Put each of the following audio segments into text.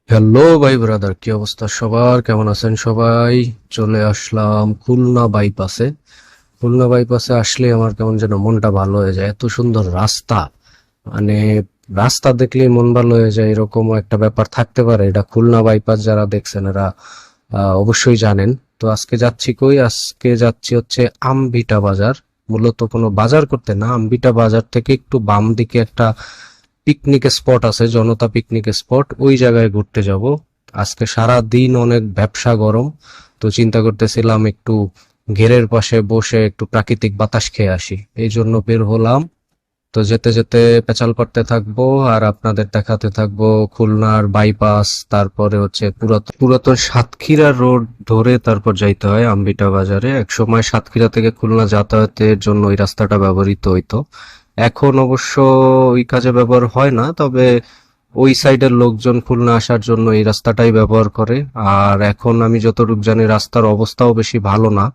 Hello ভাই brother, কি অবস্থা সবার? কেমন আছেন সবাই? চলে আসলাম খুলনা বাইপাসে আসলে আমার কেমন যেন মনটা ভালো হয়ে যায়। এত সুন্দর রাস্তা, মানে রাস্তা দেখলেই মন ভালো হয়ে যায়, এরকম একটা ব্যাপার থাকতে পারে? এটা খুলনা বাইপাস যারা দেখছেন এরা অবশ্যই জানেন। তো আজকে যাচ্ছি কই? আজকে যাচ্ছি হচ্ছে আমভিটা বাজার। মূলত কোনো বাজার করতে না, আমভিটা বাজার থেকে একটু বাম দিকে একটা পিকনিক স্পট আছে, জনতা পিকনিক স্পট, ওই জায়গায় ঘুরতে যাব। আজকে সারা দিন অনেক ব্যবসা গরম, তো চিন্তা করতেছিলাম একটু ঘেরের পাশে বসে একটু প্রাকৃতিক বাতাস খেয়ে আসি, এই জন্য বের হলাম। তো যেতে যেতে পেঁচাল পাড়তে থাকবো আর আপনাদের দেখাতে থাকবো খুলনার বাইপাস, তারপরে হচ্ছে পুরাতন সাতক্ষীরা রোড ধরে তারপর যাইতে হয় আম্বিটা বাজারে। একসময় সাতক্ষীরা থেকে খুলনা যাতায়াতের জন্য ওই রাস্তাটা ব্যবহৃত হইতো, এখন অবশ্য ওই কাজে ব্যবহার হয় না, তবে ওই সাইডের লোকজন খুলনা আসার জন্য এই রাস্তাটাই ব্যবহার করে। আর এখন আমি যতটুকু জানি রাস্তার অবস্থাও বেশি ভালো না,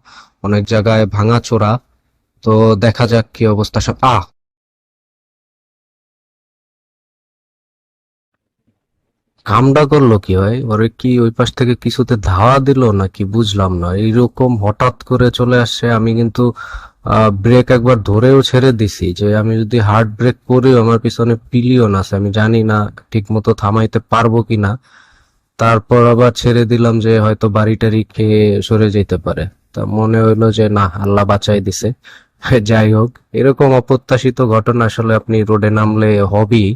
অনেক জায়গায় ভাঙাচোরা। তো দেখা যাক কি অবস্থা। সব কামডা করলো কি হয়? ওরে কি ওই পাশ থেকে কিছুতে ধাওয়া দিল নাকি বুঝলাম না, এইরকম হঠাৎ করে চলে আসছে। আমি কিন্তু ব্রেক একবার ধরেও ছেড়ে দিছি, যে আমি যদি হার্ড ব্রেক করিও আমার পিছনে পিলিয়ন আছে, আমি জানি না ঠিক মতো থামাইতে পারবো কিনা। তারপর আবার ছেড়ে দিলাম যে হয়তো বাড়ি টাড়ি খেয়ে সরে যেতে পারে। তা মনে হইলো যে না, আল্লাহ বাঁচাই দিছে। যাই হোক, এরকম অপ্রত্যাশিত ঘটনা আসলে আপনি রোডে নামলে হবেই।